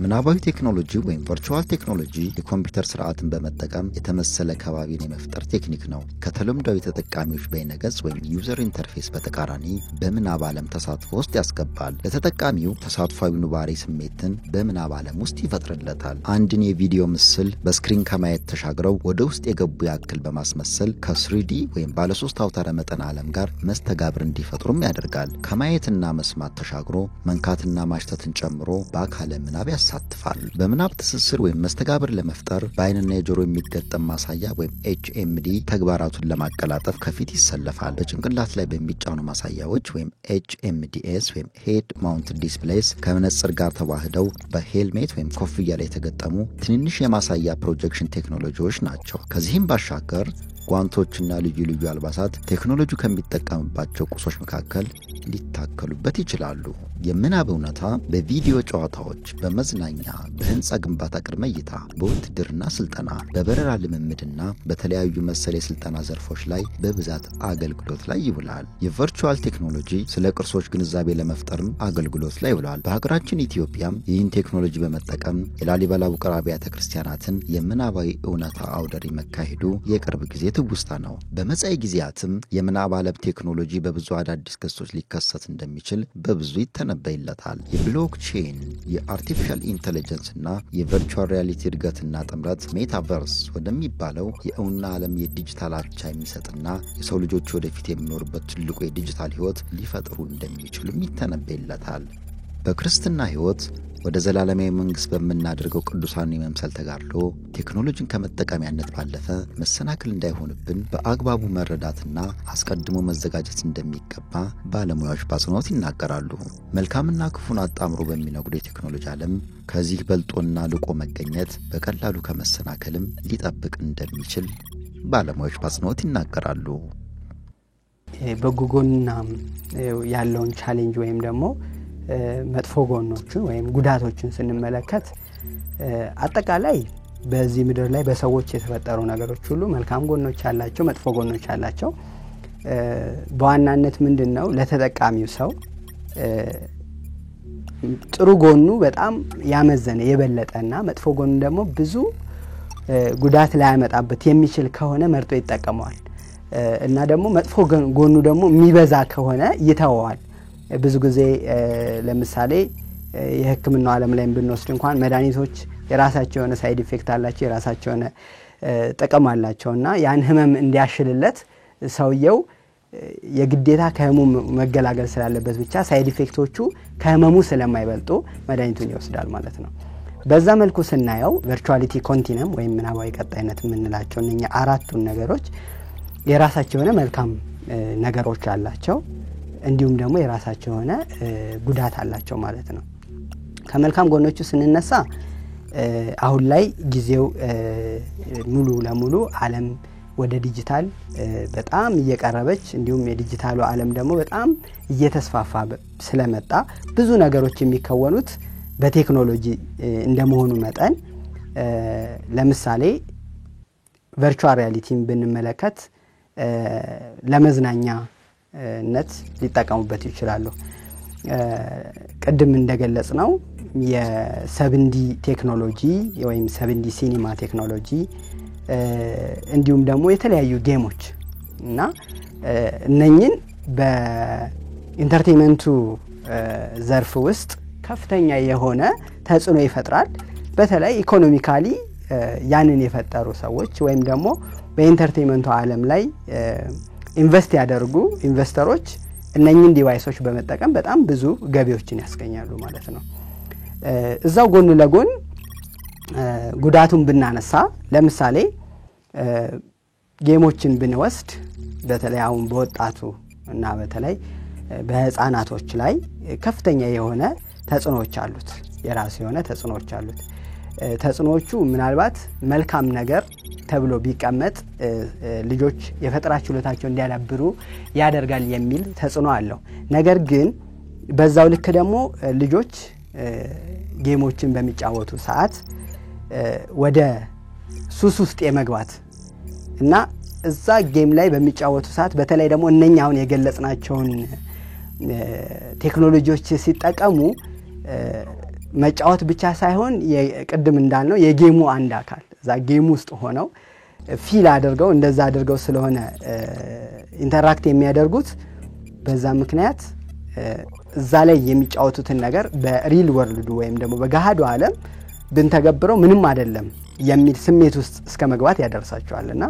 ምናባዊ ቴክኖሎጂ ወይም ቨርቹዋል ቴክኖሎጂ የኮምፒውተር ስርዓትን በመጠቀም የተመሰለ ከባቢን የመፍጠር ቴክኒክ ነው። ከተለምዳዊ ተጠቃሚዎች በይነገጽ ወይም ዩዘር ኢንተርፌስ በተቃራኒ በምናብ ዓለም ተሳትፎ ውስጥ ያስገባል። ለተጠቃሚው ተሳትፏዊ ኑባሬ ስሜትን በምናብ ዓለም ውስጥ ይፈጥርለታል። አንድን የቪዲዮ ምስል በስክሪን ከማየት ተሻግረው ወደ ውስጥ የገቡ ያክል በማስመሰል ከ3D ወይም ባለ 3 አውታረ መጠን ዓለም ጋር መስተጋብር እንዲፈጥሩም ያደርጋል። ከማየትና መስማት ተሻግሮ መንካትና ማሽተትን ጨምሮ በአካለ ምናብ ያሳትፋል። በምናብ ትስስር ወይም መስተጋብር ለመፍጠር በአይንና የጆሮ የሚገጠም ማሳያ ወይም HMD ተግባራቱን ለማቀላጠፍ ከፊት ይሰለፋል። በጭንቅላት ላይ በሚጫኑ ማሳያዎች ወይም HMDS ወይም ሄድ ማውንትድ ዲስፕሌይስ ከመነጽር ጋር ተዋህደው በሄልሜት ወይም ኮፍያ ላይ የተገጠሙ ትንንሽ የማሳያ ፕሮጀክሽን ቴክኖሎጂዎች ናቸው። ከዚህም ባሻገር ጓንቶችና ልዩ ልዩ አልባሳት ቴክኖሎጂው ከሚጠቀምባቸው ቁሶች መካከል ሊታከሉበት ይችላሉ። የምናብ እውነታ በቪዲዮ ጨዋታዎች፣ በመዝናኛ፣ በህንጻ ግንባታ ቅድመ እይታ፣ በውትድርና ስልጠና፣ በበረራ ልምምድና በተለያዩ መሰል የስልጠና ዘርፎች ላይ በብዛት አገልግሎት ላይ ይውላል። የቨርቹዋል ቴክኖሎጂ ስለ ቅርሶች ግንዛቤ ለመፍጠርም አገልግሎት ላይ ይውላል። በሀገራችን ኢትዮጵያም ይህን ቴክኖሎጂ በመጠቀም የላሊበላ ውቅር አብያተ ክርስቲያናትን የምናባዊ እውነታ አውደሪ መካሄዱ የቅርብ ጊዜ ትውስታ ነው። በመጻኢ ጊዜያትም የምናብ ዓለም ቴክኖሎጂ በብዙ አዳዲስ ክስተቶች ሊከሰት እንደሚችል በብዙ ይተነበይለታል። የብሎክቼን፣ የአርቲፊሻል ኢንተለጀንስ እና የቨርቹዋል ሪያሊቲ እድገትና ጥምረት ሜታቨርስ ወደሚባለው የእውና ዓለም የዲጂታል አቻ የሚሰጥና የሰው ልጆች ወደፊት የሚኖርበት ትልቁ የዲጂታል ህይወት ሊፈጥሩ እንደሚችሉም ይተነበይለታል። በክርስትና ህይወት ወደ ዘላለማዊ መንግስት በመናደርገው ቅዱሳን የመምሰል ተጋድሎ ቴክኖሎጂን ከመጠቀሚያነት ባለፈ መሰናክል እንዳይሆንብን በአግባቡ መረዳትና አስቀድሞ መዘጋጀት እንደሚገባ ባለሙያዎች በአጽንኦት ይናገራሉ። መልካምና ክፉን አጣምሮ በሚነግዱ የቴክኖሎጂ ዓለም ከዚህ በልጦና ልቆ መገኘት በቀላሉ ከመሰናከልም ሊጠብቅ እንደሚችል ባለሙያዎች በአጽንኦት ይናገራሉ። በጉጎና ያለውን ቻሌንጅ ወይም ደግሞ መጥፎ ጎኖችን ወይም ጉዳቶችን ስንመለከት አጠቃላይ በዚህ ምድር ላይ በሰዎች የተፈጠሩ ነገሮች ሁሉ መልካም ጎኖች አላቸው፣ መጥፎ ጎኖች አላቸው። በዋናነት ምንድነው ለተጠቃሚው ሰው ጥሩ ጎኑ በጣም ያመዘነ የበለጠና መጥፎ ጎኑ ደግሞ ብዙ ጉዳት ላይ ያመጣበት የሚችል ከሆነ መርጦ ይጠቀመዋል እና ደግሞ መጥፎ ጎኑ ደግሞ የሚበዛ ከሆነ ይተወዋል። ብዙ ጊዜ ለምሳሌ የሕክምናው ዓለም ላይ ብንወስድ እንኳን መድኃኒቶች የራሳቸው የሆነ ሳይድ ኢፌክት አላቸው፣ የራሳቸው የሆነ ጥቅም አላቸውና ያን ህመም እንዲያሽልለት ሰውየው የግዴታ ከህመሙ መገላገል ስላለበት ብቻ ሳይድ ኢፌክቶቹ ከህመሙ ስለማይበልጡ መድኃኒቱን ይወስዳል ማለት ነው። በዛ መልኩ ስናየው ቨርቹዋሊቲ ኮንቲነም ወይም ምናባዊ ቀጣይነት የምንላቸው እነኛ አራቱን ነገሮች የራሳቸው የሆነ መልካም ነገሮች አላቸው፣ እንዲሁም ደግሞ የራሳቸው የሆነ ጉዳት አላቸው ማለት ነው። ከመልካም ጎኖቹ ስንነሳ አሁን ላይ ጊዜው ሙሉ ለሙሉ ዓለም ወደ ዲጂታል በጣም እየቀረበች እንዲሁም የዲጂታሉ ዓለም ደግሞ በጣም እየተስፋፋ ስለመጣ ብዙ ነገሮች የሚከወኑት በቴክኖሎጂ እንደመሆኑ መጠን ለምሳሌ ቨርቹዋል ሪያሊቲን ብንመለከት ለመዝናኛነት ሊጠቀሙበት ይችላሉ። ቅድም እንደገለጽነው የ7D ቴክኖሎጂ ወይም 7D ሲኒማ ቴክኖሎጂ እንዲሁም ደግሞ የተለያዩ ጌሞች እና እነኚህን በኢንተርቴይንመንቱ ዘርፍ ውስጥ ከፍተኛ የሆነ ተጽዕኖ ይፈጥራል። በተለይ ኢኮኖሚካሊ ያንን የፈጠሩ ሰዎች ወይም ደግሞ በኢንተርቴይንመንቱ ዓለም ላይ ኢንቨስት ያደርጉ ኢንቨስተሮች እነኚህን ዲቫይሶች በመጠቀም በጣም ብዙ ገቢዎችን ያስገኛሉ ማለት ነው። እዛው ጎን ለጎን ጉዳቱን ብናነሳ ለምሳሌ ጌሞችን ብንወስድ በተለይ አሁን በወጣቱ እና በተለይ በህፃናቶች ላይ ከፍተኛ የሆነ ተጽዕኖዎች አሉት የራሱ የሆነ ተጽዕኖዎች አሉት ተጽዕኖቹ ምናልባት መልካም ነገር ተብሎ ቢቀመጥ ልጆች የፈጠራ ችሎታቸውን እንዲያዳብሩ ያደርጋል የሚል ተጽዕኖ አለው ነገር ግን በዛው ልክ ደግሞ ልጆች ጌሞችን በሚጫወቱ ሰዓት ወደ ሱስ ውስጥ የመግባት እና እዛ ጌም ላይ በሚጫወቱ ሰዓት በተለይ ደግሞ እነኛውን የገለጽናቸውን ቴክኖሎጂዎች ሲጠቀሙ መጫወት ብቻ ሳይሆን የቅድም እንዳልነው የጌሙ አንድ አካል እዛ ጌም ውስጥ ሆነው ፊል አድርገው እንደዛ አድርገው ስለሆነ ኢንተራክት የሚያደርጉት በዛ ምክንያት እዛ ላይ የሚጫወቱትን ነገር በሪል ወርልድ ወይም ደግሞ በጋሃዱ ዓለም ብንተገብረው ምንም አይደለም የሚል ስሜት ውስጥ እስከ መግባት ያደርሳቸዋልና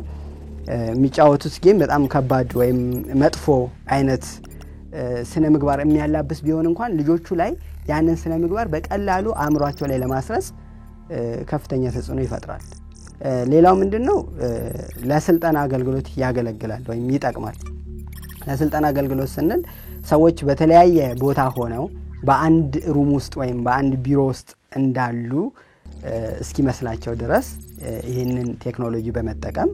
የሚጫወቱት ጌም በጣም ከባድ ወይም መጥፎ አይነት ስነ ምግባር የሚያላብስ ቢሆን እንኳን ልጆቹ ላይ ያንን ስነ ምግባር በቀላሉ አእምሯቸው ላይ ለማስረጽ ከፍተኛ ተጽዕኖ ይፈጥራል ሌላው ምንድነው ለስልጠና አገልግሎት ያገለግላል ወይም ይጠቅማል ለስልጠና አገልግሎት ስንል ሰዎች በተለያየ ቦታ ሆነው በአንድ ሩም ውስጥ ወይም በአንድ ቢሮ ውስጥ እንዳሉ እስኪመስላቸው ድረስ ይሄንን ቴክኖሎጂ በመጠቀም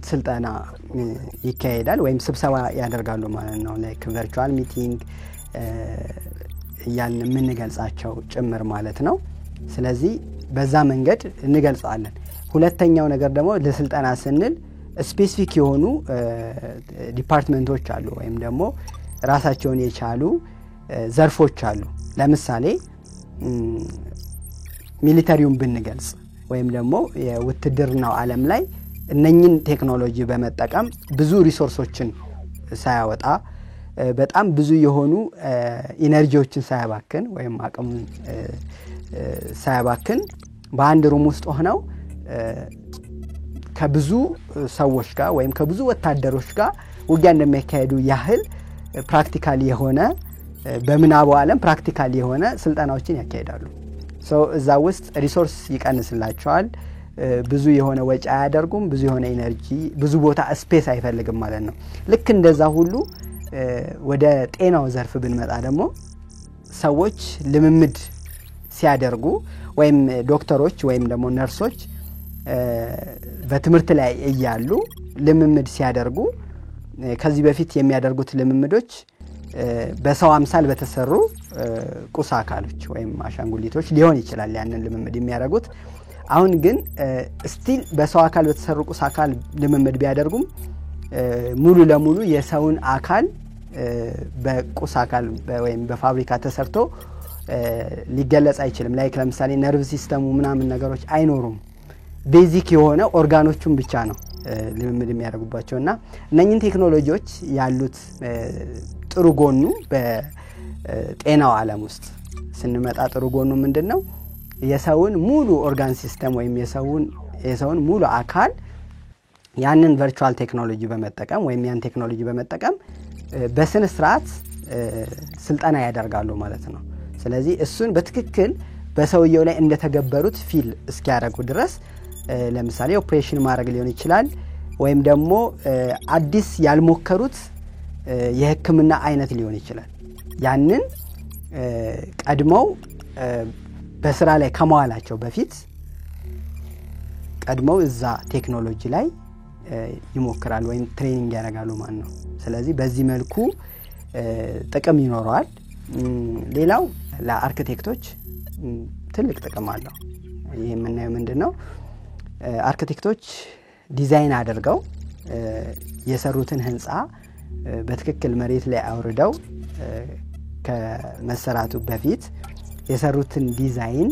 ስልጠና ይካሄዳል ወይም ስብሰባ ያደርጋሉ ማለት ነው ላይክ ቨርቹዋል ሚቲንግ ያንን ምን ገልጻቸው ጭምር ማለት ነው ስለዚህ በዛ መንገድ እንገልጻለን ሁለተኛው ነገር ደግሞ ለስልጠና ስንል ስፔሲፊክ የሆኑ ዲፓርትመንቶች አሉ ወይም ደግሞ ራሳቸውን የቻሉ ዘርፎች አሉ ለምሳሌ ሚሊተሪውን ብንገልጽ ወይም ደግሞ የውትድርናው ዓለም ላይ እነኚህን ቴክኖሎጂ በመጠቀም ብዙ ሪሶርሶችን ሳያወጣ በጣም ብዙ የሆኑ ኢነርጂዎችን ሳያባክን ወይም አቅም ሳያባክን በአንድ ሩም ውስጥ ሆነው ከብዙ ሰዎች ጋር ወይም ከብዙ ወታደሮች ጋር ውጊያ እንደሚያካሂዱ ያህል ፕራክቲካሊ የሆነ በምናቡ ዓለም ፕራክቲካሊ የሆነ ስልጠናዎችን ያካሂዳሉ ሶ እዛ ውስጥ ሪሶርስ ይቀንስላቸዋል ብዙ የሆነ ወጪ አያደርጉም ብዙ የሆነ ኢነርጂ ብዙ ቦታ ስፔስ አይፈልግም ማለት ነው ልክ እንደዛ ሁሉ ወደ ጤናው ዘርፍ ብንመጣ ደግሞ ሰዎች ልምምድ ሲያደርጉ ወይም ዶክተሮች ወይም ደግሞ ነርሶች በትምህርት ላይ እያሉ ልምምድ ሲያደርጉ ከዚህ በፊት የሚያደርጉት ልምምዶች በሰው አምሳል በተሰሩ ቁስ አካሎች ወይም አሻንጉሊቶች ሊሆን ይችላል ያንን ልምምድ የሚያደርጉት አሁን ግን ስቲል በሰው አካል በተሰሩ ቁስ አካል ልምምድ ቢያደርጉም ሙሉ ለሙሉ የሰውን አካል በቁስ አካል ወይም በፋብሪካ ተሰርቶ ሊገለጽ አይችልም ላይክ ለምሳሌ ነርቭ ሲስተሙ ምናምን ነገሮች አይኖሩም ቤዚክ የሆነ ኦርጋኖቹን ብቻ ነው ልምምድ የሚያደርጉባቸውና እነኚህን ቴክኖሎጂዎች ያሉት ጥሩ ጎኑ በጤናው ዓለም ውስጥ ስንመጣ ጥሩ ጎኑ ምንድነው የሰውን ሙሉ ኦርጋን ሲስተም ወይም የሰውን ሙሉ አካል ያንን ቨርቹዋል ቴክኖሎጂ በመጠቀም ወይም ያን ቴክኖሎጂ በመጠቀም በስነ ስርዓት ስልጠና ያደርጋሉ ማለት ነው ስለዚህ እሱን በትክክል በሰውየው ላይ እንደተገበሩት ፊል እስኪያደርጉ ድረስ ለምሳሌ ኦፕሬሽን ማድረግ ሊሆን ይችላል ወይም ደግሞ አዲስ ያልሞከሩት የህክምና አይነት ሊሆን ይችላል ያንን ቀድመው በስራ ላይ ከመዋላቸው በፊት ቀድመው እዛ ቴክኖሎጂ ላይ ይሞክራሉ ወይም ትሬኒንግ ያደርጋሉ ማለት ነው ስለዚህ በዚህ መልኩ ጥቅም ይኖረዋል ሌላው ለአርኪቴክቶች ትልቅ ጥቅም አለው ይሄ ምንድነው ምንድነው አርኪቴክቶች ዲዛይን አድርገው የሰሩትን ህንጻ በትክክል መሬት ላይ አውርደው ከመሰራቱ በፊት የሰሩትን ዲዛይን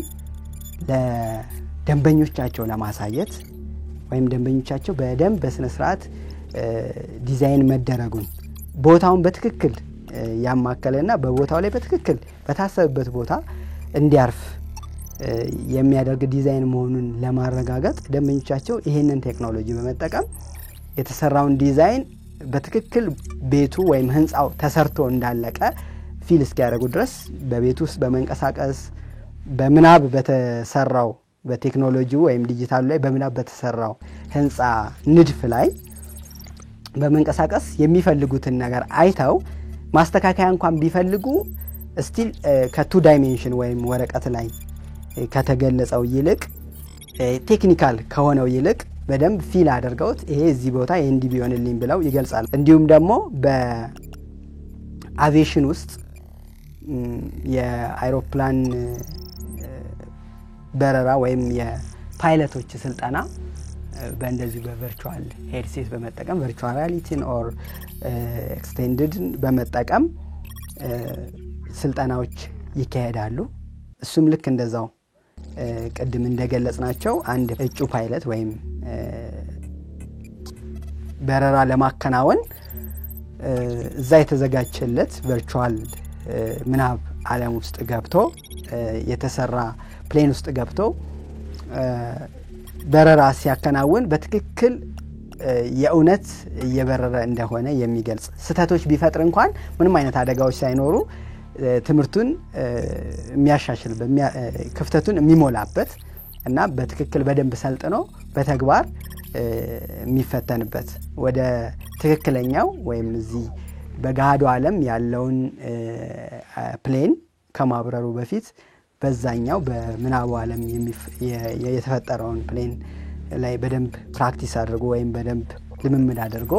ለደንበኞቻቸው ለማሳየት ወይም ደንበኞቻቸው በደንብ በስነ ስርዓት ዲዛይን መደረጉን ቦታውን በትክክል ያማከለና በቦታው ላይ በትክክል በታሰበበት ቦታ እንዲያርፍ የሚያደርግ ዲዛይን መሆኑን ለማረጋገጥ ደንበኞቻቸው ይሄንን ቴክኖሎጂ በመጠቀም የተሰራውን ዲዛይን በትክክል ቤቱ ወይም ህንጻው ተሰርቶ እንዳለቀ ፊል እስኪያደርጉ ድረስ በቤቱ ውስጥ በመንቀሳቀስ በምናብ በተሰራው በቴክኖሎጂ ወይም ዲጂታሉ ላይ በምናብ በተሰራው ህንጻ ንድፍ ላይ በመንቀሳቀስ የሚፈልጉትን ነገር አይተው ማስተካከያ እንኳን ቢፈልጉ ስቲል ከቱ ዳይሜንሽን ወይም ወረቀት ላይ ከተገለጸው ይልቅ ቴክኒካል ከሆነው ይልቅ በደንብ ፊል አድርገውት ይሄ እዚህ ቦታ እንዲ ቢሆንልኝ ብለው ይገልጻሉ። እንዲሁም ደግሞ በአቪዬሽን ውስጥ የአይሮፕላን በረራ ወይም የፓይለቶች ስልጠና በእንደዚህ በቨርቹዋል ሄድሴት በመጠቀም ቨርቹዋል ሪያሊቲን ኦር ኤክስቴንድድ በመጠቀም ስልጠናዎች ይካሄዳሉ። እሱም ልክ እንደዛው ቀድም እንደገለጽናቸው አንድ እጩ ፓይለት ወይም በረራ ለማከናወን እዛ የተዘጋጀለት ቨርቹዋል ምናብ ዓለም ውስጥ ገብቶ የተሰራ ፕሌን ውስጥ ገብቶ በረራ ሲያከናውን በትክክል የእውነት እየበረረ እንደሆነ የሚገልጽ ስተቶች ቢፈጥር እንኳን ምንም አይነት አደጋዎች ሳይኖሩ ትምርቱን የሚያሻሽል ክፍተቱን የሚሞላበት እና በትክክል በደንብ ሰልጥኖ በተግባር የሚፈተንበት ወደ ትክክለኛው ወይም እዚህ በጋዶ ዓለም ያለውን ፕሌን ከማብረሩ በፊት በዛኛው በምናቡ ዓለም የተፈጠረውን ፕሌን ላይ በደንብ ፕራክቲስ አድርጎ ወይም በደንብ ልምምድ አድርጎ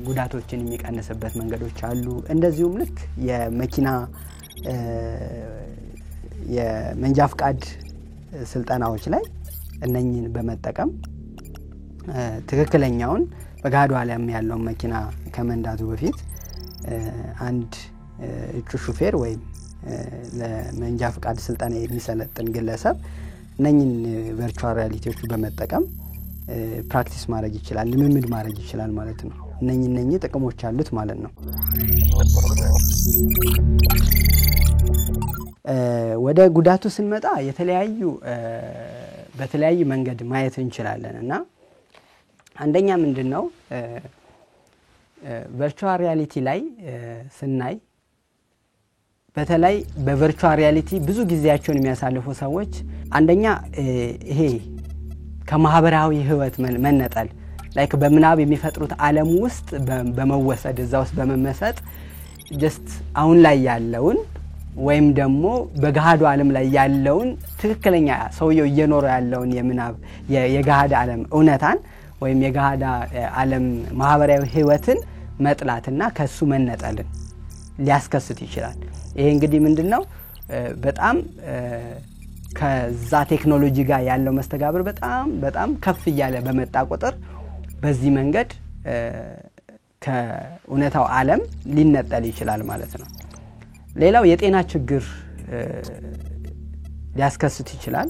ጉዳቶችን የሚቀንስበት መንገዶች አሉ። እንደዚሁም ልክ የመኪና የመንጃ ፍቃድ ስልጠናዎች ላይ እነኚህን በመጠቀም ትክክለኛውን በጋዶ ዓለም ያለው መኪና ከመንዳቱ በፊት አንድ እጩ ሹፌር ወይም ለመንጃ ፍቃድ ስልጠና የሚሰለጥን ግለሰብ እነኚህን ቨርቹዋል ሪያሊቲዎች በመጠቀም ፕራክቲስ ማድረግ ይችላል፣ ልምምድ ማድረግ ይችላል ማለት ነው። እነኚህ ጥቅሞች አሉት ማለት ነው። ወደ ጉዳቱ ስንመጣ በተለያዩ መንገድ ማየት እንችላለን እና አንደኛ ምንድነው ቨርቹዋል ሪያሊቲ ላይ ስናይ በተለይ በቨርቹዋል ሪያሊቲ ብዙ ጊዜያቸውን የሚያሳልፉ ሰዎች አንደኛ ይሄ ከማህበራዊ ህይወት መነጠል ላይክ በምናብ የሚፈጥሩት ዓለም ውስጥ በመወሰድ እዛ ውስጥ በመመሰጥ ጀስት አሁን ላይ ያለውን ወይም ደግሞ በጋዶ ዓለም ላይ ያለውን ትክክለኛ ሰውየው እየኖረ ያለውን የምናብ የጋዶ ዓለም እውነታን ወይም የጋዶ ዓለም ማህበራዊ ህይወትን መጥላትና ከሱ መነጠልን ሊያስከስት ይችላል። ይሄ እንግዲህ ምንድነው በጣም ከዛ ቴክኖሎጂ ጋር ያለው መስተጋብር በጣም ከፍ ይያለ በመጣ ቁጥር በዚህ መንገድ ከእውነታው ዓለም ሊነጠል ይችላል ማለት ነው። ሌላው የጤና ችግር ሊያስከስት ይችላል።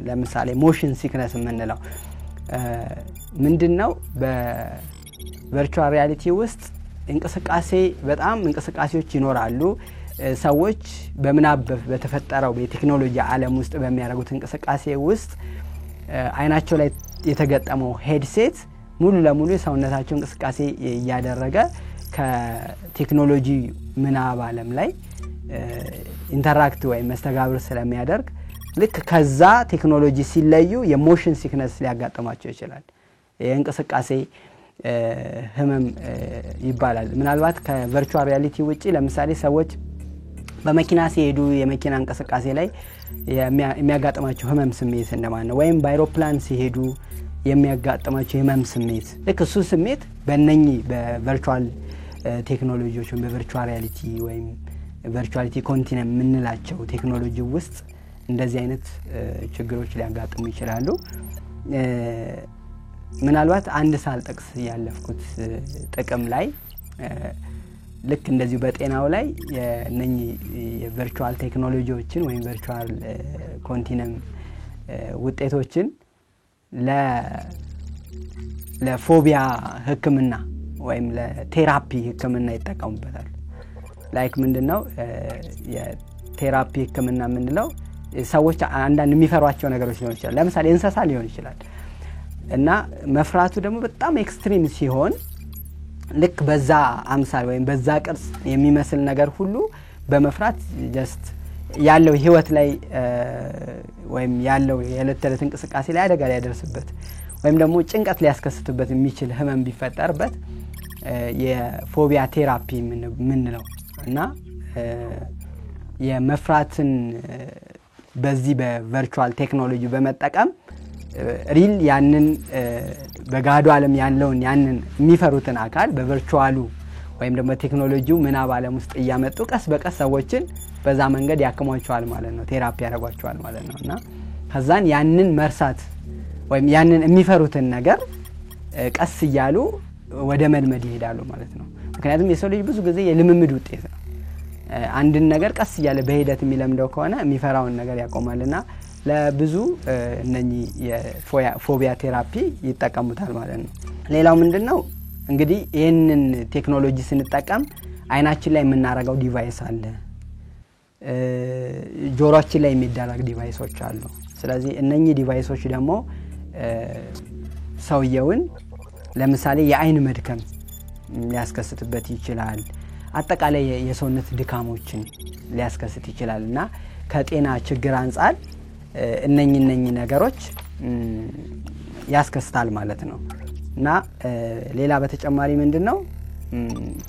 ለምሳሌ ሞሽን ሲክነስ የምንለው ምንድነው በቨርቹዋል ሪያሊቲ ውስጥ እንቅስቃሴዎች ይኖራሉ። ሰዎች በምናብ በተፈጠረው በቴክኖሎጂ ዓለም ውስጥ በሚያደርጉት እንቅስቃሴ ውስጥ አይናቸው ላይ የተገጠመው ሄድሴት ሙሉ ለሙሉ የሰውነታቸው እንቅስቃሴ ያደረገ ከቴክኖሎጂ ምናብ ዓለም ላይ ኢንተራክት ወይ መስተጋብር ስለሚያደርግ ልክ ከዛ ቴክኖሎጂ ሲለዩ የሞሽን ሲክነስ ሊያጋጥማቸው ይችላል። የእንቅስቃሴ ህመም ይባላል። ምናልባት ከቨርቹዋል ሪያሊቲ ውጪ ለምሳሌ ሰዎች በመኪና ሲሄዱ የመኪና እንቅስቃሴ ላይ የሚያጋጥማቸው ህመም ስሜት እንደማን ነው ወይም በአይሮፕላን ሲሄዱ የሚያጋጥማቸው ህመም ስሜት ልክ እሱ ስሜት በእነኚህ በቨርቹዋል ቴክኖሎጂዎች ወይም በቨርቹዋል ሪያሊቲ ወይም ቨርቹዋሊቲ ኮንቲነም የምንላቸው ቴክኖሎጂ ውስጥ እንደዚህ አይነት ችግሮች ሊያጋጥሙ ይችላሉ። ምናልባት አንድ ሳልጠቅስ ያለፍኩት ጥቅም ላይ ልክ እንደዚሁ በጤናው ላይ የነኚህ የቨርቹዋል ቴክኖሎጂዎችን ወይም ቨርቹዋል ኮንቲነም ውጤቶችን ለፎቢያ ህክምና ወይም ለቴራፒ ህክምና ይጠቀሙበታል። ላይክ ምንድነው የቴራፒ ህክምና ምንለው ሰዎች አንዳንድ የሚፈሯቸው ነገሮች ሊሆን ይችላል። ለምሳሌ እንስሳ ሊሆን ይችላል እና መፍራቱ ደግሞ በጣም ኤክስትሪም ሲሆን ልክ በዛ አምሳል ወይም በዛ ቅርጽ የሚመስል ነገር ሁሉ በመፍራት ጀስት ያለው ህይወት ላይ ወይም ያለው የዕለት ተዕለት እንቅስቃሴ ላይ አደጋ ሊያደርስበት ወይም ደግሞ ጭንቀት ሊያስከስትበት የሚችል ህመም ቢፈጠርበት የፎቢያ ቴራፒ ምንለው እና የመፍራትን በዚህ በቨርቹዋል ቴክኖሎጂ በመጠቀም ሪል ያንን በጋዱ ዓለም ያለውን ያንን የሚፈሩትን አካል በቨርቹዋሉ ወይም ደግሞ ቴክኖሎጂው ምናብ ዓለም ውስጥ ያመጡ ቀስ በቀስ ሰዎችን በዛ መንገድ ያከሟቸዋል ማለት ነው ቴራፒ ያደርጓቸዋል ማለት ነውና ከዛን ያንን መርሳት ወይም ያንን የሚፈሩትን ነገር ቀስ ይያሉ ወደ መልመድ ይሄዳሉ ማለት ነው ምክንያቱም የሰው ልጅ ብዙ ጊዜ የልምምድ ውጤት ነው አንድን ነገር ቀስ ይያለ በሂደት የሚለምደው ከሆነ የሚፈራውን ነገር ያቆማልና ለብዙ እነኚህ የፎቢያ ቴራፒ ይጠቀሙታል ማለት ነው ሌላው ምንድነው እንግዲህ ይሄንን ቴክኖሎጂ ስንጠቀም አይናችን ላይ የምናረጋው ዲቫይስ አለ ጆሮአችን ላይ የሚደረግ ዲቫይሶች አሉ ስለዚህ እነኚህ ዲቫይሶች ደግሞ ሰውየውን ለምሳሌ የአይን መድከም ሊያስከስትበት ይችላል አጠቃላይ የሰውነት ድካሞችን ሊያስከስት ይችላልና ከጤና ችግር አንፃር እነኚህ ነገሮች ያስከስታል ማለት ነው እና ሌላ በተጨማሪ ምንድነው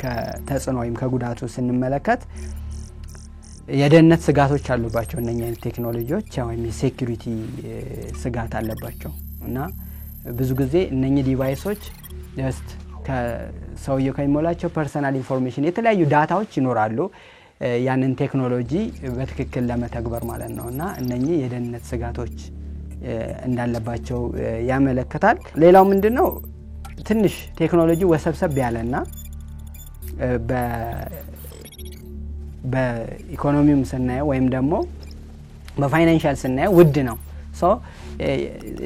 ከተጽዕኖ ወይም ከጉዳቱ ስንመለከት የደህንነት ስጋቶች አሉባቸው እነኚህ ቴክኖሎጂዎች ወይም የሴኩሪቲ ስጋት አለባቸው እና ብዙ ጊዜ እነኚህ ዲቫይሶች just ከሰውየው ከሚሞላቸው ፐርሰናል ኢንፎርሜሽን የተለያዩ ዳታዎች ይኖራሉ ያንን ቴክኖሎጂ በትክክል ለመተግበር ማለት ነውና እነኚህ የደህንነት ስጋቶች እንዳለባቸው ያመለክታል ሌላው ምንድነው ትንሽ ቴክኖሎጂ ወሰብሰብ ያለና በኢኮኖሚውም ስናየው ወይም ደግሞ በፋይናንሻል ስናየው ውድ ነው ሶ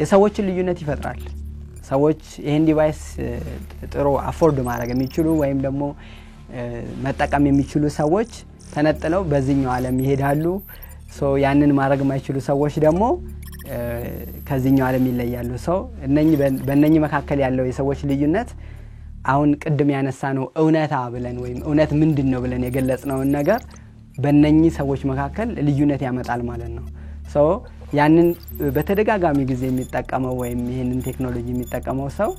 የሰዎችን ልዩነት ይፈጥራል ሰዎች ይሄን ዲቫይስ ጥሩ አፎርድ ማድረግ የሚችሉ ወይም ደግሞ መጠቀም የሚችሉ ሰዎች ተነጥለው በዚህኛው ዓለም ይሄዳሉ ሶ ያንን ማድረግ የማይችሉ ሰዎች ደግሞ ከዚህኛው ዓለም ይለያሉ ሶ በእነኚህ መካከል ያለው የሰዎች ልዩነት አሁን ቅድም ያነሳነው እውነታ ብለን ወይም እውነት ምንድነው ብለን የገለጽነው ነገር በእነኚህ ሰዎች መካከል ልዩነት ያመጣል ማለት ነው ሶ ያንን በተደጋጋሚ ጊዜ የሚጠቀመው ወይም ይሄንን ቴክኖሎጂ የሚጠቀመው ሰው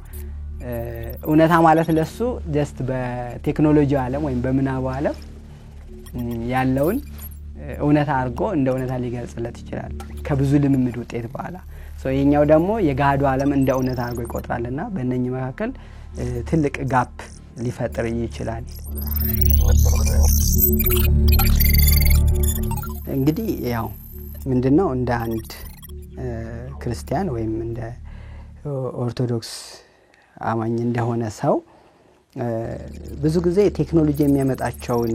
እውነታ ማለት ለሱ just በቴክኖሎጂ ዓለም ወይም በምናቡ ዓለም ያለውን እውነታ አርጎ እንደ እውነታ ሊገልጽለት ይችላል ከብዙ ልምምድ ውጤት በኋላ ሶ የኛው ደግሞ የጋዱ ዓለም እንደ እውነታ አርጎ ይቆጥራልና በእነኚህ መካከል ትልቅ ጋፕ ሊፈጥር ይችላል እንግዲህ ያው ምንድነው እንደ አንድ ክርስቲያን ወይም እንደ ኦርቶዶክስ አማኝ እንደሆነ ሰው ብዙ ጊዜ ቴክኖሎጂ የሚያመጣቸውን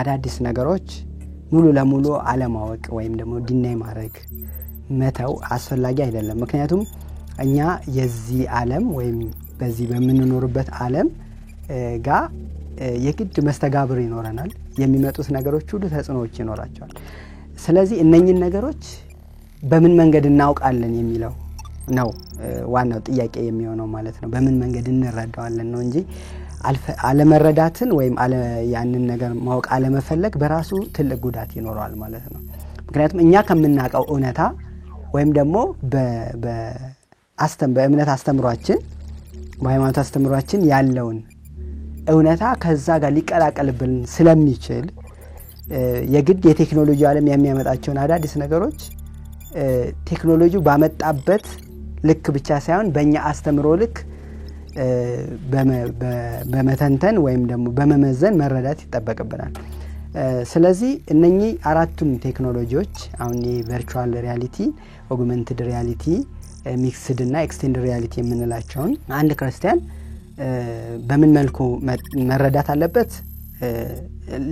አዳዲስ ነገሮች ሙሉ ለሙሉ አለማወቅ ወይም ደግሞ ዲናይ ማድረግ መተው አስፈላጊ አይደለም ምክንያቱም እኛ የዚህ ዓለም ወይም በዚህ በመንኖርበት ዓለም ጋር የግድ መስተጋብር ይኖረናል የሚመጡት ነገሮች ሁሉ ተጽዕኖዎች ይኖራቸዋል ስለዚህ እነኚህ ነገሮች በምን መንገድ እናውቃለን የሚለው ነው ዋናው ጥያቄ የሚሆነው ማለት ነው በምን መንገድ እንረዳዋለን ነው እንጂ አለመረዳትን ወይም ያንን ነገር ማወቅ አለመፈለግ በራሱ ትልቅ ጉዳት ይኖራል ማለት ነው ምክንያቱም እኛ ከምናውቀው እውነታ ወይም ደግሞ በእምነት አስተምሯችን በሃይማኖት አስተምሯችን ያለውን እውነታ ከዛ ጋር ሊቀላቀልብን ስለሚችል የግድ የቴክኖሎጂ ዓለም የሚያመጣቸውን አዳዲስ ነገሮች ቴክኖሎጂው ባመጣበት ልክ ብቻ ሳይሆን በእኛ አስተምሮ ልክ በመተንተን ወይም ደግሞ በመመዘን መረዳት ይጠበቅብናል ስለዚህ እነኚህ አራቱም ቴክኖሎጂዎች አሁን የቨርቹዋል ሪያሊቲ ኦግመንትድ ሪያሊቲ ሚክስድ እና ኤክስቴንድ ሪያሊቲ የምንላቸው አንድ ክርስቲያን በምን መልኩ መረዳት አለበት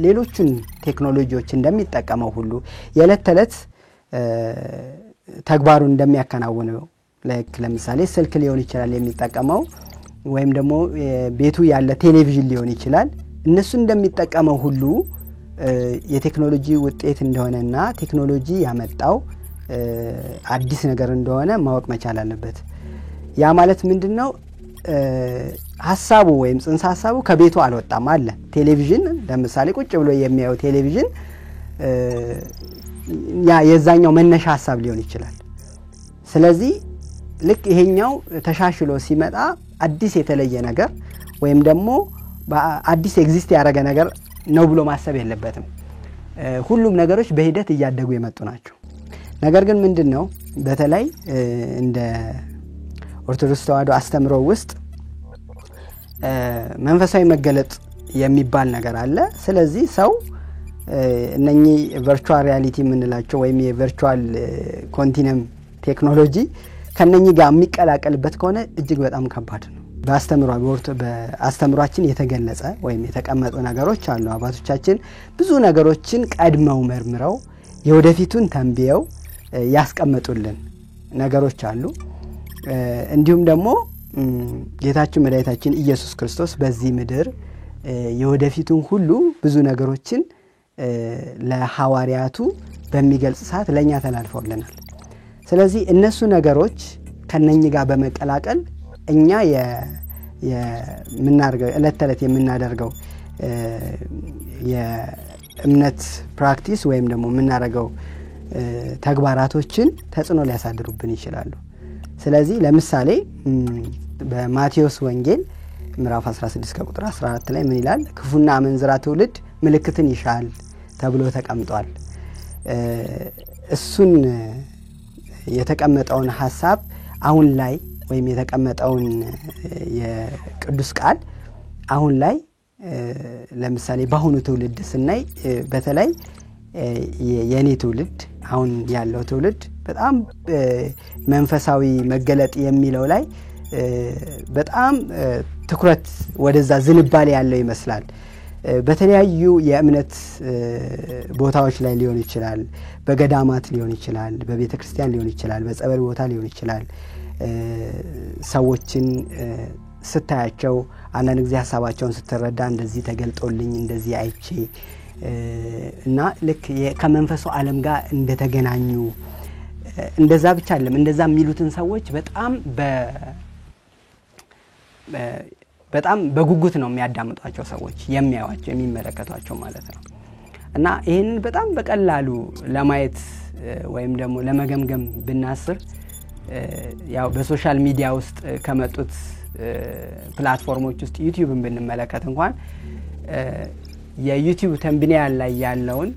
ሌሎችን ቴክኖሎጂዎች እንደሚጠቀመው ሁሉ የዕለት ተዕለት ተግባሩን እንደሚያከናውነው ለምሳሌ ስልክ ሊሆን ይችላል የሚጠቀመው ወይም ደግሞ ቤቱ ያለ ቴሌቪዥን ሊሆን ይችላል እነሱ እንደሚጠቀመው ሁሉ የቴክኖሎጂ ውጤት እንደሆነና ቴክኖሎጂ ያመጣው አዲስ ነገር እንደሆነ ማወቅ መቻል አለበት ያ ማለት ምንድነው ሐሳቡ ወይም ጽንሰ ሐሳቡ ከቤቱ አልወጣም አለ ቴሌቪዥን ለምሳሌ ቁጭ ብሎ የሚያየው ቴሌቪዥን ያ የዛኛው መነሻ ሐሳብ ሊሆን ይችላል ስለዚህ ልክ ይሄኛው ተሻሽሎ ሲመጣ አዲስ የተለየ ነገር ወይም ደግሞ አዲስ ኤግዚስት ያደረገ ነገር ነው ብሎ ማሰብ የለበትም። ሁሉም ነገሮች በሂደት እያደጉ የመጡ ናቸው። ነገር ግን ምንድነው በተለይ እንደ ኦርቶዶክስ ተዋህዶ አስተምሮ ውስጥ መንፈሳዊ መገለጥ የሚባል ነገር አለ። ስለዚህ ሰው እነኚህ ቨርቹዋል ሪያሊቲ የምንላቸው ወይም የቨርቹዋል ኮንቲነም ቴክኖሎጂ ከነኚህ ጋር የሚቀላቀልበት ከሆነ እጅግ በጣም ከባድ ነው። በአስተምሯችን የተገለጸ ወይም የተቀመጡ ነገሮች አሉ። አባቶቻችን ብዙ ነገሮችን ቀድመው መርምረው የወደፊቱን ተንብየው ያስቀመጡልን ነገሮች አሉ። እንዲሁም ደግሞ ጌታችን መድኃኒታችን ኢየሱስ ክርስቶስ በዚህ ምድር የወደፊቱን ሁሉ ብዙ ነገሮችን ለሐዋርያቱ በሚገልጽ ሰዓት ለኛ ተላልፈውልናል። ስለዚህ እነሱ ነገሮች ከነኚህ ጋር በመቀላቀል እኛ የምናርገው እለት የምናደርገው የእምነት ፕራክቲስ ወይም ደግሞ የምናረገው ተግባራቶችን ተጽዕኖ ሊያሳድሩብን ይችላሉ። ስለዚህ ለምሳሌ በማቴዎስ ወንጌል ምዕራፍ 16 ከቁጥር 14 ላይ ምን ይላል? ክፉና አመንዝራ ትውልድ ምልክትን ይሻል ተብሎ ተቀምጧል። እሱን የተቀመጠውን ሐሳብ አሁን ላይ ወይም የተቀመጠውን የቅዱስ ቃል አሁን ላይ ለምሳሌ በአሁኑ ትውልድ ስናይ በተለይ የኔ ትውልድ አሁን ያለው ትውልድ በጣም መንፈሳዊ መገለጥ የሚለው ላይ በጣም ትኩረት ወደዛ ዝንባሌ ያለው ይመስላል። በተለያዩ የእምነት ቦታዎች ላይ ሊሆን ይችላል፣ በገዳማት ሊሆን ይችላል፣ በቤተክርስቲያን ሊሆን ይችላል፣ በጸበል ቦታ ሊሆን ይችላል። ሰዎችን ስታያቸው አንዳንድ ጊዜ ሐሳባቸውን ስትረዳ እንደዚህ ተገልጦልኝ እንደዚህ አይቼ እና ልክ ከመንፈሱ ዓለም ጋር እንደተገናኙ እንደዛ ብቻ አይደለም እንደዛ የሚሉትን ሰዎች በጣም በጉጉት ነው የሚያዳምጧቸው ሰዎች የሚያዩዋቸው የሚመለከቷቸው ማለት ነው። እና ይሄን በጣም በቀላሉ ለማየት ወይም ደግሞ ለመገምገም ብናስር ያው በሶሻል ሚዲያ ውስጥ ከመጡት ፕላትፎርሞች ውስጥ ዩቲዩብን ብንመለከት እንኳን የዩቲዩብ ተምብኔል ላይ ያለውን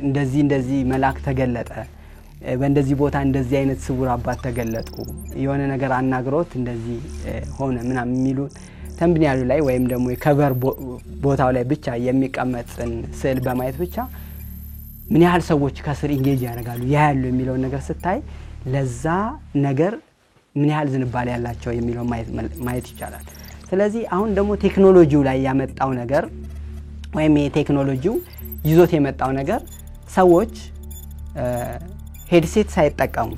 እንደዚህ መልአክ ተገለጠ፣ በእንደዚህ ቦታ እንደዚህ አይነት ስውር አባት ተገለጡ፣ የሆነ ነገር አናግሮት እንደዚህ ሆነ ምናምን የሚሉ ተምብኔሉ ላይ ወይም ደግሞ የከቨር ቦታው ላይ ብቻ የሚቀመጥን ስዕል በማየት ብቻ ምን ያህል ሰዎች ከስር ኢንጌጅ ያደርጋሉ ያያሉ የሚለው ነገር ስታይ ለዛ ነገር ምን ያህል ዝንባሌ ያላቸው የሚለው ማየት ይቻላል። ስለዚህ አሁን ደግሞ ቴክኖሎጂው ላይ ያመጣው ነገር ወይም የቴክኖሎጂው ይዞት የመጣው ነገር ሰዎች ሄድሴት ሳይጠቀሙ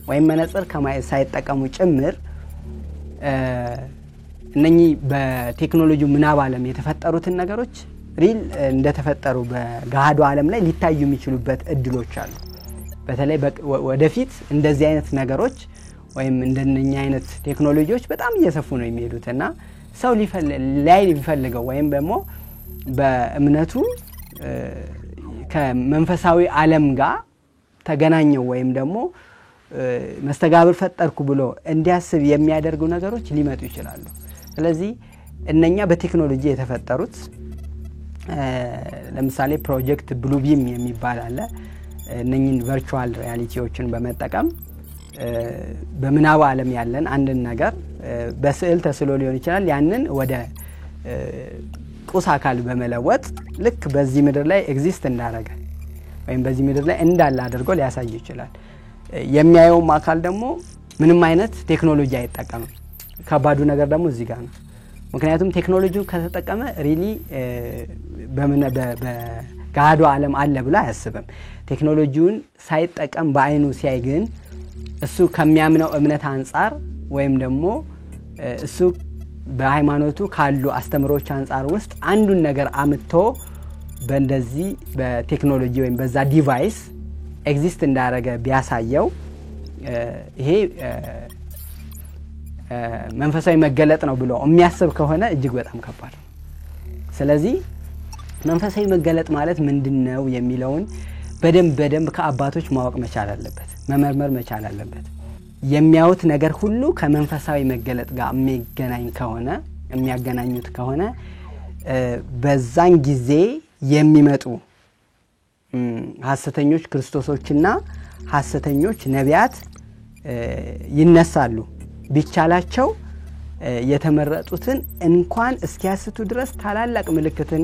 ወይም መነጽር ሳይጠቀሙ ጭምር እነኚህ በቴክኖሎጂው ምናብ ዓለም የተፈጠሩትን ነገሮች ሪል እንደተፈጠሩ በጋሃዱ ዓለም ላይ ሊታዩ የሚችሉበት እድሎች አሉ። በተለይ ወደፊት እንደዚህ አይነት ነገሮች ወይም እንደነኛ አይነት ቴክኖሎጂዎች በጣም እየሰፉ ነው የሚሄዱትና ሰው ሊፈልገው ወይም ደግሞ በእምነቱ ከመንፈሳዊ ዓለም ጋር ተገናኘው ወይም ደግሞ መስተጋብር ፈጠርኩ ብሎ እንዲያስብ የሚያደርጉ ነገሮች ሊመጡ ይችላሉ። ስለዚህ እነኛ በቴክኖሎጂ የተፈጠሩት ለምሳሌ ፕሮጀክት ብሉቢም የሚባል አለ። እነኚህን ቨርቹዋል ሪያሊቲዎችን በመጠቀም በምናብ ዓለም ያለን አንድን ነገር በስዕል ተስሎ ሊሆን ይችላል ያንን ወደ ቁስ አካል በመለወጥ ልክ በዚህ ምድር ላይ ኤግዚስት እንዳደረገ ወይም በዚህ ምድር ላይ እንዳለ አድርጎ ሊያሳይ ይችላል። የሚያየውም አካል ደግሞ ምንም አይነት ቴክኖሎጂ አይጠቀምም። ከባዱ ነገር ደግሞ እዚህ ጋር ነው። ምክንያቱም ቴክኖሎጂው ከተጠቀመ ሪሊ በጋሃዱ ዓለም አለ ብሎ አያስብም። ቴክኖሎጂውን ሳይጠቀም በአይኑ ሲያይ ግን እሱ ከሚያምነው እምነት አንፃር ወይም ደግሞ እሱ በሃይማኖቱ ካሉ አስተምሮች አንፃር ውስጥ አንዱን ነገር አምጥቶ በእንደዚህ በቴክኖሎጂ ወይም በዛ ዲቫይስ ኤግዚስት እንዳደረገ ቢያሳየው ይሄ መንፈሳዊ መገለጥ ነው ብሎ የሚያስብ ከሆነ እጅግ በጣም ከባድ ነው። ስለዚህ መንፈሳዊ መገለጥ ማለት ምንድነው የሚለውን በደንብ ከአባቶች ማወቅ መቻል አለበት፣ መመርመር መቻል አለበት። የሚያዩት ነገር ሁሉ ከመንፈሳዊ መገለጥ ጋር የሚገናኝ ከሆነ የሚያገናኙት ከሆነ በዛን ጊዜ የሚመጡ ሐሰተኞች ክርስቶሶችና ሐሰተኞች ነቢያት ይነሳሉ ቢቻላቸው የተመረጡትን እንኳን እስኪያስቱ ድረስ ታላላቅ ምልክትን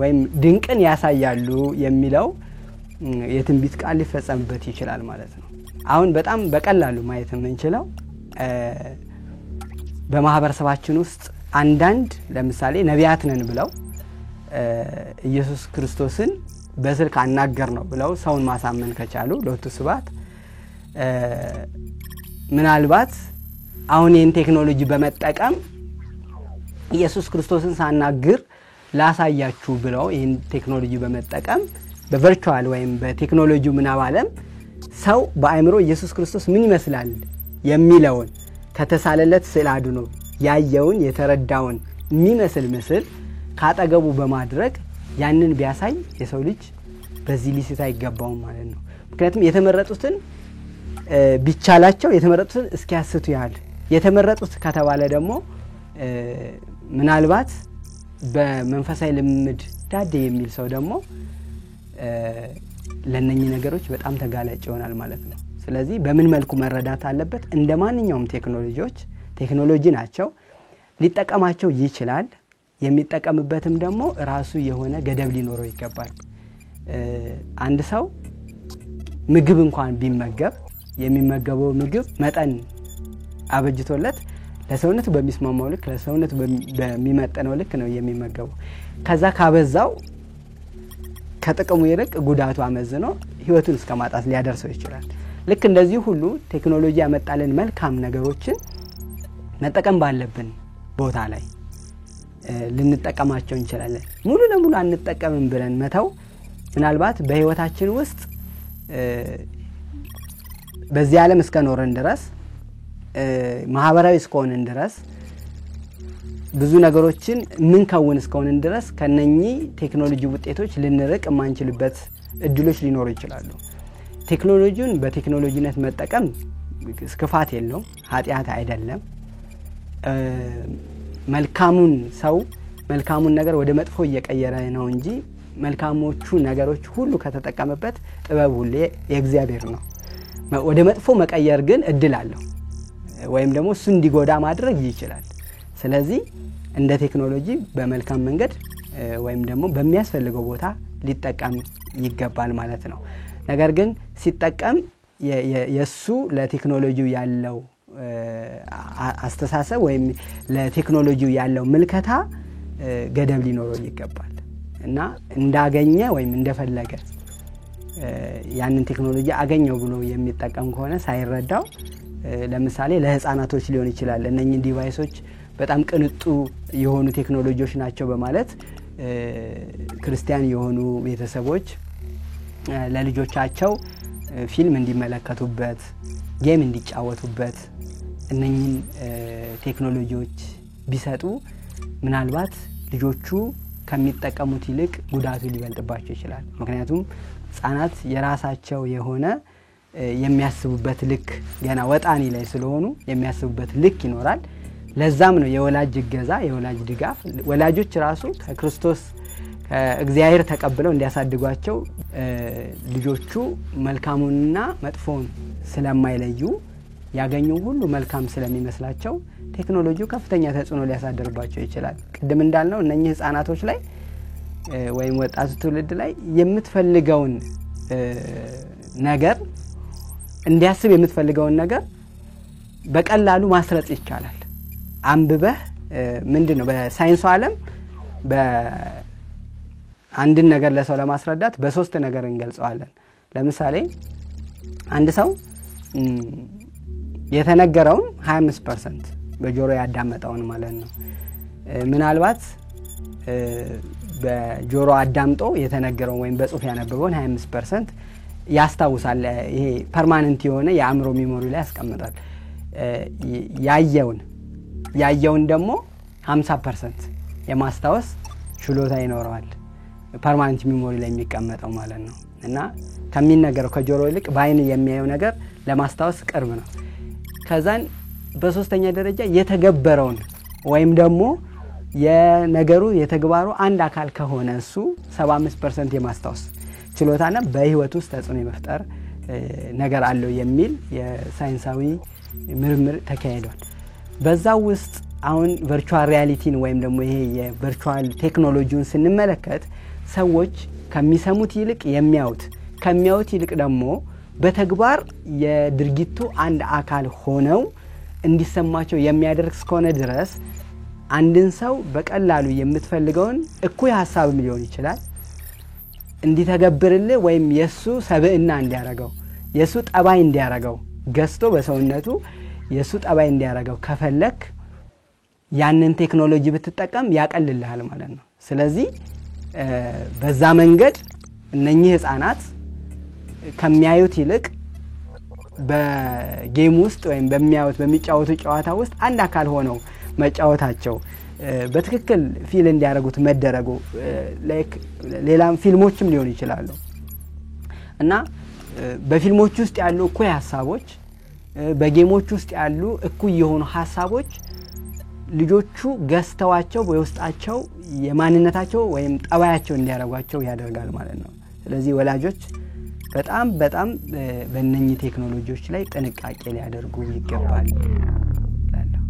ወይም ድንቅን ያሳያሉ የሚለው የትንቢት ቃል ሊፈጸምበት ይችላል ማለት ነው አሁን በጣም በቀላሉ ማየት የምንችለው በማህበረሰባችን ውስጥ አንዳንድ ለምሳሌ ነቢያት ነን ብለው ኢየሱስ ክርስቶስን በስልክ አናገር ነው ብለው ሰውን ማሳመን ከቻሉ ለወጡ ስባት ምናልባት አሁን ይህን ቴክኖሎጂ በመጠቀም ኢየሱስ ክርስቶስን ሳናግር ላሳያችሁ ብለው ይህን ቴክኖሎጂ በመጠቀም በቨርቹዋል ወይም በቴክኖሎጂው ምናብ ዓለም ሰው በአእምሮ ኢየሱስ ክርስቶስ ምን ይመስላል የሚለውን ከተሳለለት ስዕል አድኖ ያየውን የተረዳውን የሚመስል ምስል ካጠገቡ በማድረግ ያንን ቢያሳይ የሰው ልጅ በዚህ ሊስት አይገባው ማለት ነው ምክንያቱም የተመረጡትን ቢቻላቸው የተመረጡትን እስኪያስቱ ያህል የተመረጡት ከተባለ ደግሞ ምናልባት በመንፈሳዊ ልምድ ዳዴ የሚል ሰው ደግሞ ለነኚህ ነገሮች በጣም ተጋላጭ ይሆናል ማለት ነው ስለዚህ በምን መልኩ መረዳት አለበት እንደማንኛውም ቴክኖሎጂ ናቸው ሊጠቀማቸው ይችላል የሚጠቀምበትም ደግሞ ራሱ የሆነ ገደብ ሊኖረው ይገባል አንድ ሰው ምግብ እንኳን ቢመገብ የሚመገበው ምግብ መጠን አበጅቶለት ለሰውነቱ በሚስማማው ልክ ለሰውነቱ በሚመጠነው ልክ ነው የሚመገበው ከዛ ካበዛው ከጥቅሙ ይልቅ ጉዳቱ አመዝኖ ህይወቱን እስከማጣት ሊያደርሰው ይችላል ልክ እንደዚህ ሁሉ ቴክኖሎጂ ያመጣልን መልካም ነገሮችን መጠቀም ባለብን ቦታ ላይ ልንጠቀማቸው እንችላለን ሙሉ ለሙሉ አንጠቀምም ብለን መተው ምናልባት በህይወታችን ውስጥ በዚህ ዓለም እስከኖርን ድረስ ማህበራዊ እስከሆንን ድረስ ብዙ ነገሮችን ምን ከውን እስከሆንን ድረስ ከነኚህ ቴክኖሎጂ ውጤቶች ልንርቅ ማንችልበት እድሎች ሊኖሩ ይችላሉ ቴክኖሎጂውን በቴክኖሎጂነት መጠቀም ስክፋት የለው ኃጢያት አይደለም መልካሙን ሰው መልካሙን ነገር ወደ መጥፎ እየቀየረ ነው እንጂ መልካሞቹ ነገሮች ሁሉ ከተጠቀመበት ጥበብ ሁሉ የእግዚአብሔር ነው ወደ መጥፎ መቀየር ግን እድል አለው ወይም ደግሞ እሱ እንዲጎዳ ማድረግ ይችላል ስለዚህ እንደ ቴክኖሎጂ በመልካም መንገድ ወይም ደግሞ በሚያስፈልገው ቦታ ሊጠቀም ይገባል ማለት ነው ነገር ግን ሲጠቀም የሱ ለቴክኖሎጂው ያለው አስተሳሰብ ወይም ለቴክኖሎጂው ያለው ምልከታ ገደብ ሊኖረው ይገባል እና እንዳገኘ ወይም እንደፈለገ ያንን ቴክኖሎጂ አገኘው ብሎ የሚጠቀም ከሆነ ሳይረዳው ለምሳሌ ለህፃናቶች ሊሆን ይችላል እነኚህ ዲቫይሶች በጣም ቅንጡ የሆኑ ቴክኖሎጂዎች ናቸው በማለት ክርስቲያን የሆኑ ቤተሰቦች ለልጆቻቸው ፊልም እንዲመለከቱበት ጌም እንዲጫወቱበት እነኚህ ቴክኖሎጂዎች ቢሰጡ ምናልባት ልጆቹ ከሚጠቀሙት ይልቅ ጉዳቱ ሊበልጥባቸው ይችላል ምክንያቱም ህፃናት የራሳቸው የሆነ የሚያስቡበት ልክ ገና ወጣኒ ላይ ስለሆኑ የሚያስቡበት ልክ ይኖራል ለዛም ነው የወላጅ ገዛ የወላጅ ድጋፍ ወላጆች ራሱ ከክርስቶስ ከእግዚአብሔር ተቀብለው እንዲያሳድጓቸው ልጆቹ መልካሙንና መጥፎውን ስለማይለዩ ያገኙ ሁሉ መልካም ስለሚመስላቸው ቴክኖሎጂው ከፍተኛ ተጽዕኖ ሊያሳድርባቸው ይችላል ቅድም እንዳልነው እነኚህ ህፃናቶች ላይ ወይም ወጣቱ ትውልድ ላይ የምትፈልገውን ነገር እንዲያስብ የምትፈልገውን ነገር በቀላሉ ማስረጽ ይቻላል አንብበህ ምንድነው በሳይንሱ ዓለም በአንድን ነገር ለሰው ለማስረዳት በሶስት ነገር እንገልጸዋለን ለምሳሌ አንድ ሰው የተነገረውን 25% በጆሮ ያዳመጣውን ማለት ነው ምናልባት በጆሮ አዳምጦ የተነገረውን ወይም በጽሁፍ ያነበበውን 25% ያስታውሳል ይሄ ፐርማነንት የሆነ የአእምሮ ሜሞሪ ላይ ያስቀምጣል ያየውን ደግሞ 50% የማስታወስ ችሎታ ይኖረዋል ፐርማነንት ሜሞሪ ላይ የሚቀመጠው ማለት ነው እና ከሚነገረው ከጆሮ ይልቅ በአይን የሚያየው ነገር ለማስታወስ ቅርብ ነው ከዛን በሶስተኛ ደረጃ የተገበረውን ወይም ደግሞ የነገሩ የተግባሩ አንድ አካል ከሆነ እሱ 75% የማስታወስ ችሎታና በህይወት ውስጥ ተጽዕኖ የመፍጠር ነገር አለው የሚል የሳይንሳዊ ምርምር ተካሂዷል። በዛው ውስጥ አሁን ቨርቹዋል ሪያሊቲን ወይም ደግሞ ይሄ የቨርቹዋል ቴክኖሎጂውን ስንመለከት ሰዎች ከሚሰሙት ይልቅ ከሚያዩት ይልቅ ደግሞ በተግባር የድርጊቱ አንድ አካል ሆነው እንዲሰማቸው የሚያደርግ እስከሆነ ድረስ አንድን ሰው በቀላሉ የምትፈልገውን እኩይ ሐሳብም ሊሆን ይችላል እንዲተገብርልህ ወይም የሱ ሰብዕና እንዲያረጋው የሱ ጠባይ እንዲያረጋው ገስቶ በሰውነቱ የሱ ጠባይ እንዲያረጋው ከፈለክ ያንን ቴክኖሎጂ ብትጠቀም ያቀልልሃል ማለት ነው። ስለዚህ በዛ መንገድ እነኚህ ህፃናት ከሚያዩት ይልቅ በጌም ውስጥ ወይም በሚጫወቱ ጨዋታ ውስጥ አንድ አካል ሆነው መጫወታቸው በትክክል ፊል እንዲያረጉት መደረጉ ላይክ ሌላም ፊልሞችም ሊሆን ይችላሉ እና በፊልሞች ውስጥ ያሉ እኩይ ሐሳቦች በጌሞች ውስጥ ያሉ እኩይ የሆኑ ሐሳቦች ልጆቹ ገስተዋቸው በውስጣቸው የማንነታቸው ወይም ጠባያቸው እንዲያረጋቸው ያደርጋል ማለት ነው። ስለዚህ ወላጆች በጣም በእነኚህ ቴክኖሎጂዎች ላይ ጥንቃቄ ሊያደርጉ ይገባል እላለሁ።